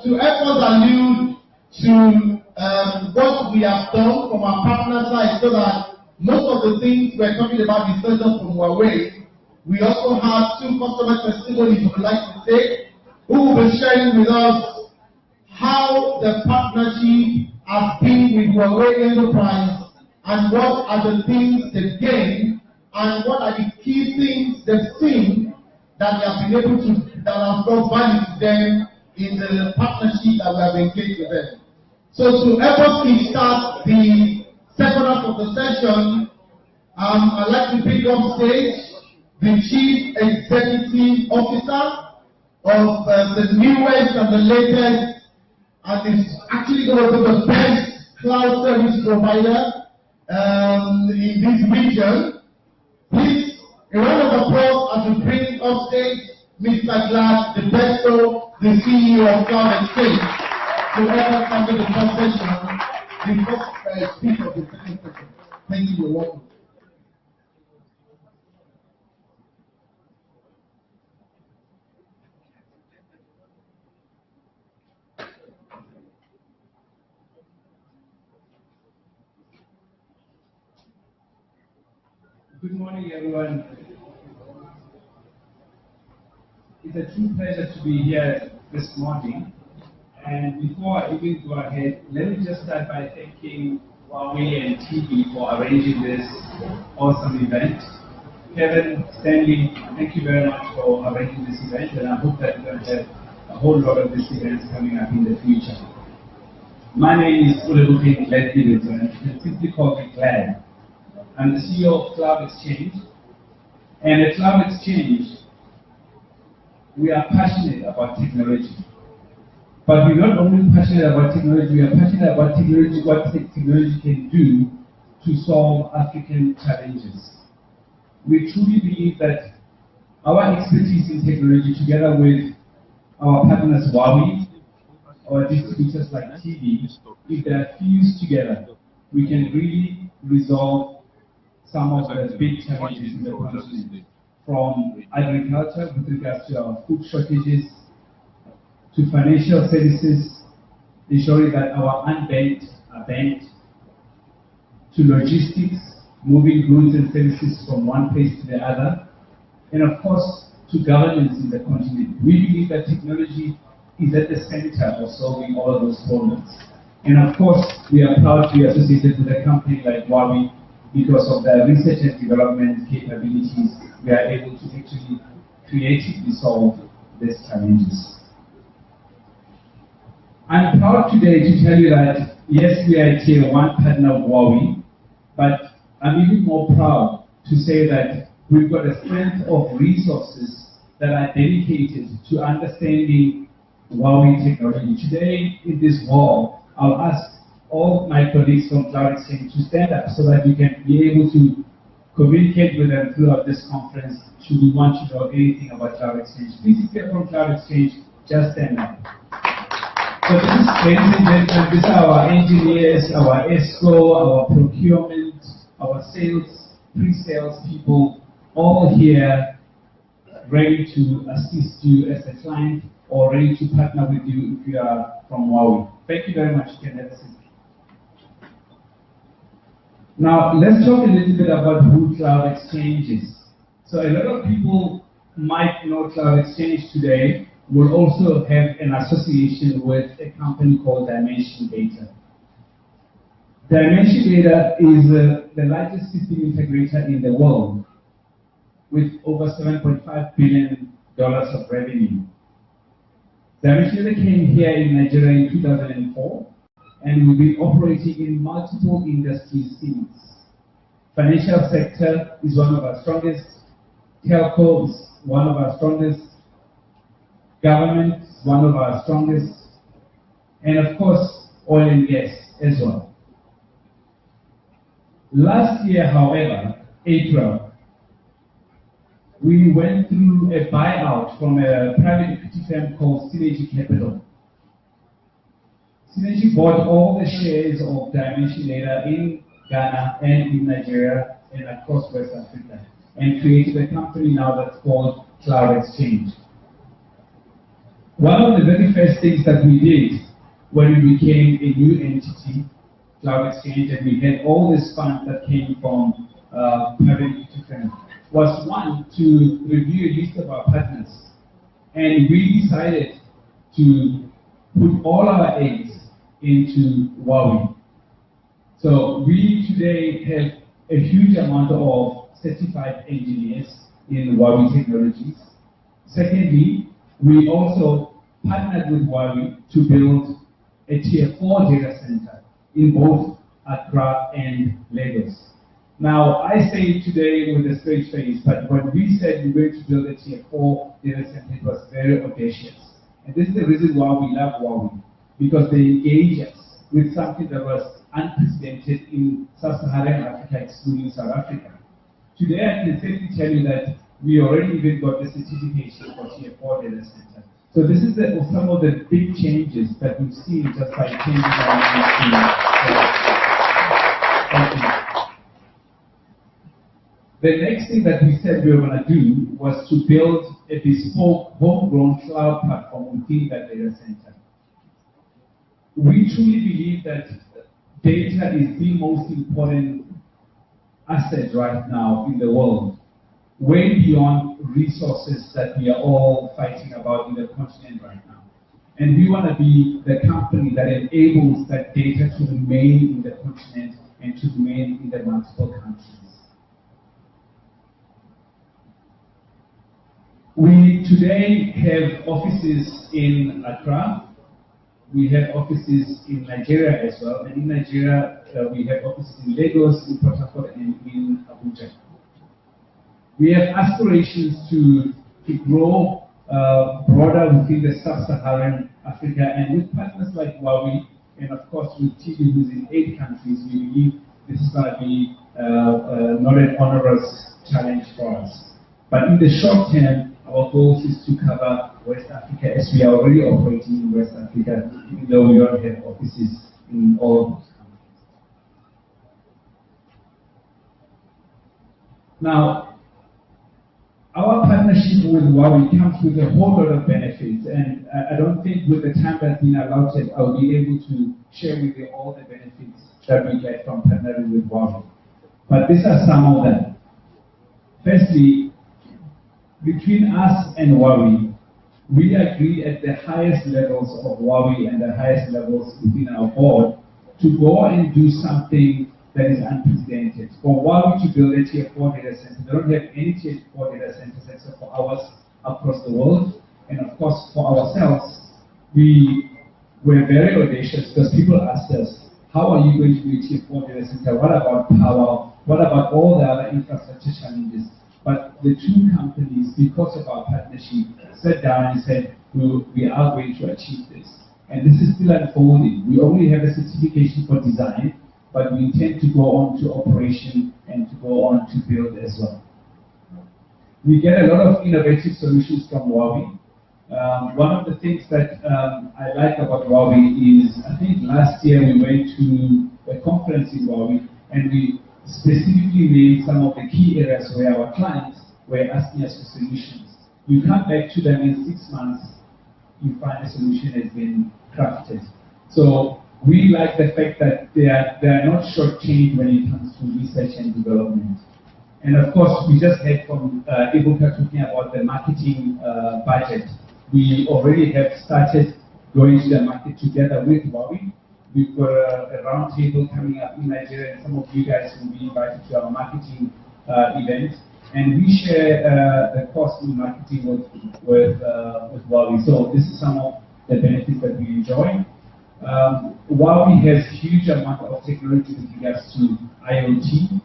to help us allude to what we have done from our partner side, so that most of the things we're talking about is not just from Huawei. We also have two customer testimonies we would like to take, who will be sharing with us how the partnership has been with Huawei Enterprise and what are the things they've gained and what are the key things they've seen that they have been able to, that have brought value to them in the partnership that we have engaged with them. So to help us kickstart the second half of the session, I'd like to bring up stage the Chief Executive Officer of the newest and the latest, and is actually going to be the best cloud service provider in this region. Please, a round of applause as we bring up stage Mr. Glad the Besto, the CEO of Cloud Exchange, to help us handle the first session, the first speech of the second session. Thank you, you're welcome. Good morning, everyone. It's a true pleasure to be here this morning. And before I even go ahead, let me just start by thanking Huawei and TV for arranging this awesome event. Kevin, Stanley, thank you very much for arranging this event, and I hope that we're going to have a whole lot of these events coming up in the future. My name is Ulebuke Glad, and you can simply call me Glad. I'm the CEO of Cloud Exchange, and at Cloud Exchange, we are passionate about technology. But we're not only passionate about technology, we are passionate about technology, what technology can do to solve African challenges. We truly believe that our expertise in technology, together with our partners Huawei, our distributors like TV, if they are fused together, we can really resolve some of the big challenges in the continent, from agriculture with regards to our food shortages, to financial services, ensuring that our unbanked are banked, to logistics, moving goods and services from one place to the other, and of course, to governance in the continent. We believe that technology is at the center of solving all of those problems. And of course, we are proud to be associated with a company like Huawei. Because of the research and development capabilities, we are able to actually creatively solve these challenges. I'm proud today to tell you that, yes, we are a tier 1 partner of Huawei, but I'm even more proud to say that we've got a strength of resources that are dedicated to understanding Huawei technology. Today, in this hall, I'll ask all my colleagues from Cloud Exchange to stand up so that we can be able to communicate with them throughout this conference should we want to know anything about Cloud Exchange. Please, if you're from Cloud Exchange, just stand up. So this is, ladies and gentlemen, these are our engineers, our ESCO, our procurement, our sales, pre-sales people, all here ready to assist you as a client or ready to partner with you if you are from Huawei. Thank you very much. You can have a seat. Now, let's talk a little bit about who Cloud Exchange is. So a lot of people might know Cloud Exchange today will also have an association with a company called Dimension Data. Dimension Data is the largest system integrator in the world with over $7.5 billion of revenue. Dimension Data came here in Nigeria in 2004. And we've been operating in multiple industries since. Financial sector is one of our strongest, telco is one of our strongest, government is one of our strongest, and of course, oil and gas as well. Last year, however, April, we went through a buyout from a private equity firm called Synergy Capital. Synergy bought all the shares of Dimension Data in Ghana and in Nigeria and across West Africa and created a company now that's called Cloud Exchange. One of the very first things that we did when we became a new entity, Cloud Exchange, and we had all this funds that came from private equity firms, was one, to review a list of our partners. And we decided to put all our eggs into Huawei. So we today have a huge amount of certified engineers in Huawei technologies. Secondly, we also partnered with Huawei to build a tier 4 data center in both Accra and Lagos. Now, I say today with a straight face, but when we said we were going to build a tier 4 data center, it was very audacious. And this is the reason why we love Huawei, because they engage us with something that was unprecedented in Sub-Saharan Africa, excluding South Africa. Today, I can safely tell you that we already even got the certification for tier 4 data center. So this is some of the big changes that we've seen just by changing our industry. The next thing that we said we were going to do was to build a bespoke, homegrown cloud platform within that data center. We truly believe that data is the most important asset right now in the world, way beyond resources that we are all fighting about in the continent right now. And we want to be the company that enables that data to remain in the continent and to remain in the multiple countries. We today have offices in Accra. We have offices in Nigeria as well. And in Nigeria, we have offices in Lagos, in Port Harcourt, and in Abuja. We have aspirations to grow broader within the Sub-Saharan Africa, and with partners like Huawei, and of course with TV, who's in 8 countries, we believe this is going to be not an onerous challenge for us. But in the short term, our goal is to cover West Africa, as we are already operating in West Africa, even though we don't have offices in all of those countries. Now, our partnership with Huawei comes with a whole lot of benefits, and I don't think with the time that's been allotted, I'll be able to share with you all the benefits that we get from partnering with Huawei. But these are some of them. Firstly, between us and Huawei, we agree at the highest levels of Huawei and the highest levels within our board to go and do something that is unprecedented. For Huawei to build a tier 4 data center, they don't have any tier 4 data centers except for ours across the world. And of course, for ourselves, we were very audacious because people asked us, how are you going to do a tier 4 data center? What about power? What about all the other infrastructure challenges? But the two companies, because of our partnership, sat down and said, we are going to achieve this. And this is still unfolding. We only have a certification for design, but we intend to go on to operation and to go on to build as well. We get a lot of innovative solutions from Huawei. One of the things that I like about Huawei is, I think last year we went to a conference in Huawei, and we specifically named some of the key areas where our clients were asking us for solutions. You come back to them in 6 months, you find a solution has been crafted. So we like the fact that they are not shortchanged when it comes to research and development. And of course, we just heard from Ibuka talking about the marketing budget. We already have started going to the market together with Huawei. We've got a round table coming up in Nigeria, and some of you guys will be invited to our marketing event. And we share the cost in marketing with Huawei. So this is some of the benefits that we enjoy. Huawei has huge amount of technology with regards to IoT.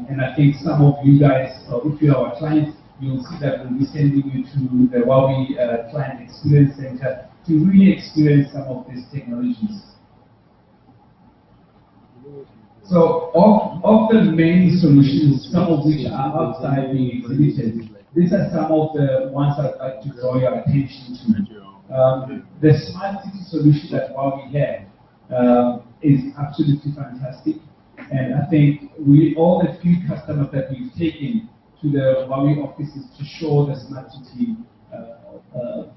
And I think some of you guys, if you are our clients, you'll see that we'll be sending you to the Huawei Client Experience Center to really experience some of these technologies. So of the main solutions, some of which are outside being exhibited, these are some of the ones I'd like to draw your attention to. The smart city solution that Huawei have is absolutely fantastic. And I think all the few customers that we've taken to the Huawei offices to show the smart city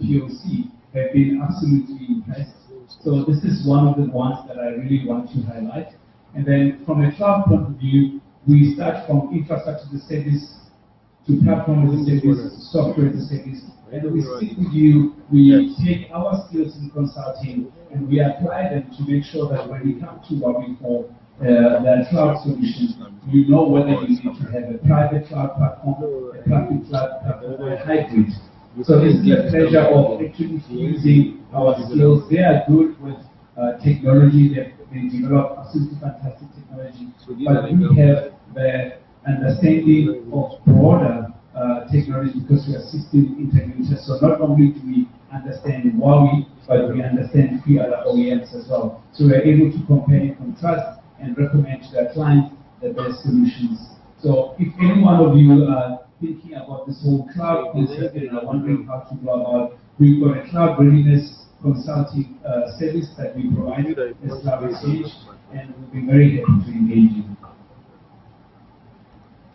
POC have been absolutely impressed. So this is one of the ones that I really want to highlight. And then from a cloud point of view, we start from infrastructure as a service to platform as a service, software as a service, and we stick with you. We take our skills in consulting and we apply them to make sure that when we come to Huawei for the cloud solutions, you know whether you need to have a private cloud platform, a public cloud platform, or a hybrid. So it's the pleasure of actually fusing our skills. They are good with technology. They develop absolutely fantastic technology, but we have the understanding of broader technology because we are system integrators. So not only do we understand Huawei, but we understand three other OEMs as well. So we are able to compare and contrast and recommend to their clients the best solutions. So if any one of you are thinking about this whole cloud concept and are wondering how to go about, we've got a cloud readiness consulting service that we provide as Cloud Speach, and we'll be very happy to engage you.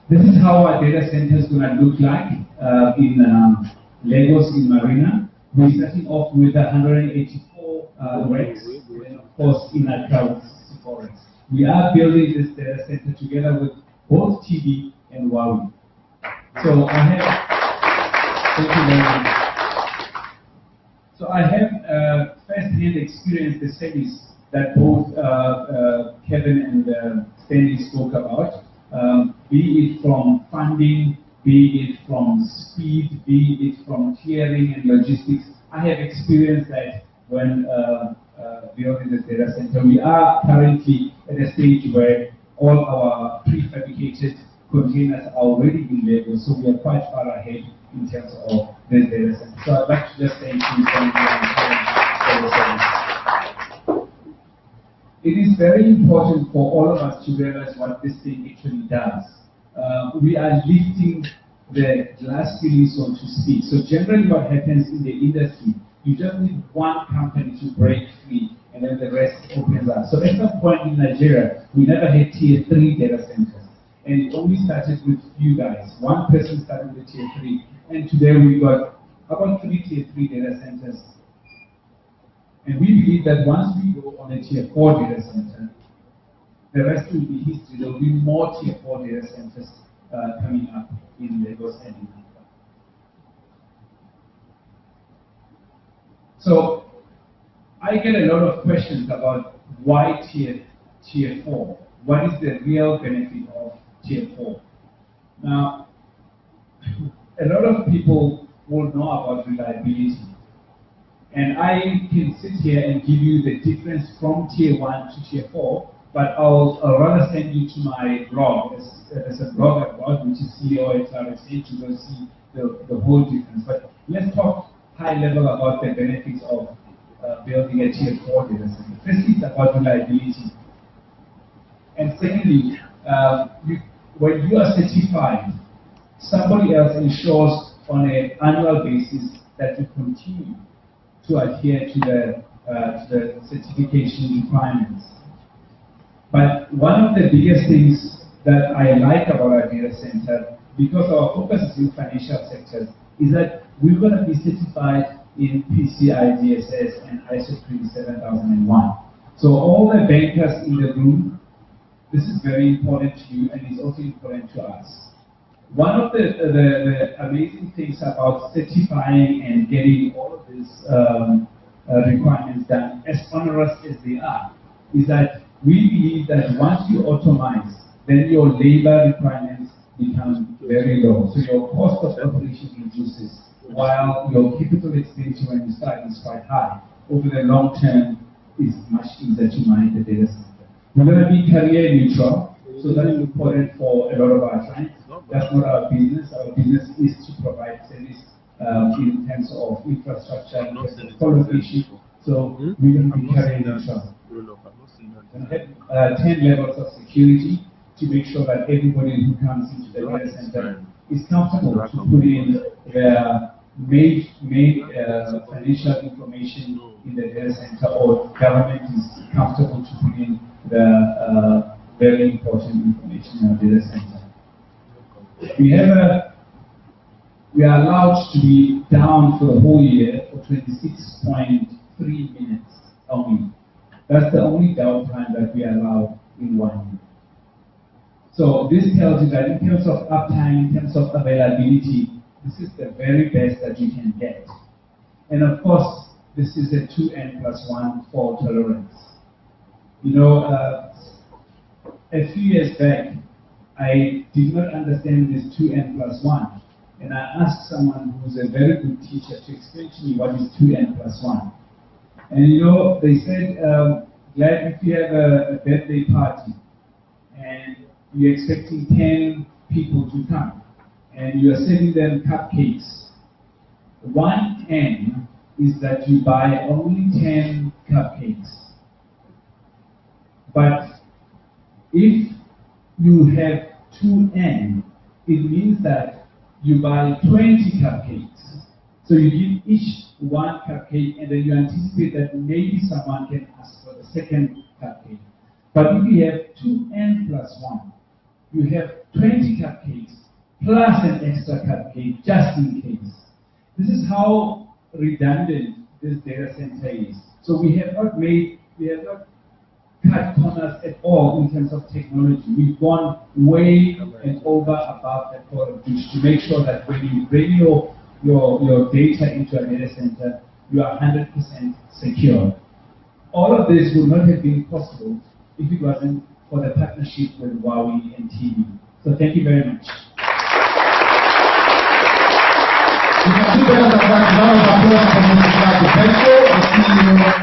This is how our data center is going to look like in Lagos, in Marina. We're starting off with 184 racks, and of course in Accra with 64 racks. We are building this data center together with both TB and Huawei. So I have, thank you very much. So I have first-hand experience the service that both Kevin and Stanley spoke about, be it from funding, be it from speed, be it from clearing and logistics. I have experienced that when building the data center. We are currently at a stage where all our prefabricated containers are already in Lagos, so we are quite far ahead in terms of this data center. So I'd like to just thank you for the service. It is very important for all of us to realize what this thing actually does. We are lifting the glass ceiling, so to speak. So generally what happens in the industry, you just need one company to break free and then the rest opens up. So at some point in Nigeria, we never had tier 3 data centers. And it only started with you guys. One person started with tier 3. And today we've got about 3 tier 3 data centers. And we believe that once we go on a tier 4 data center, the rest will be history. There will be more tier 4 data centers coming up in Lagos and in Accra. So I get a lot of questions about why tier 4. What is the real benefit of tier 4? Now, a lot of people will know about reliability. And I can sit here and give you the difference from tier 1 to tier 4, but I'll rather send you to my blog. There's a blog I've got, which is CEO at Cloud Speach. You will see the whole difference. But let's talk high level about the benefits of building a tier 4 data center. Firstly, it's about reliability. And secondly, when you are certified, somebody else ensures on an annual basis that you continue to adhere to the certification requirements. But one of the biggest things that I like about our data center, because our focus is in financial sectors, is that we're going to be certified in PCI DSS and ISO 27001. So all the bankers in the room, this is very important to you and it's also important to us. One of the amazing things about certifying and getting all of these requirements done, as onerous as they are, is that we believe that once you automize, then your labor requirements become very low. So your cost of operation reduces, while your capital expenditure when you start is quite high. Over the long term, it's much easier to manage the data center. We're going to be career neutral, so that is important for a lot of our clients. That's not our business. Our business is to provide service in terms of infrastructure, qualification. So we're going to be career neutral. 10 levels of security to make sure that everybody who comes into the data center is comfortable to put in their main financial information in the data center, or government is comfortable to put in the very important information in our data center. We have we are allowed to be down for the whole year for 26.3 minutes only. That's the only downtime that we allow in 1 year. So this tells you that in terms of uptime, in terms of availability, this is the very best that you can get. And of course, this is a 2N+1 fault tolerance. You know, a few years back, I did not understand this 2N+1. And I asked someone who's a very good teacher to explain to me what is 2N+1. And you know, they said, Glad, if you have a birthday party and you're expecting 10 people to come and you are sending them cupcakes, 1N is that you buy only 10 cupcakes. But if you have 2N, it means that you buy 20 cupcakes. So you give each one cupcake and then you anticipate that maybe someone can ask for the second cupcake. But if you have 2N+1, you have 20 cupcakes plus an extra cupcake just in case. This is how redundant this data center is. So we have not cut corners at all in terms of technology. We've gone way and over above that for to make sure that when you bring your data into a data center, you are 100% secure. All of this would not have been possible if it wasn't for the partnership with Huawei and TV. So thank you very much. You can do better than that. Round of applause for Mr. Thank you.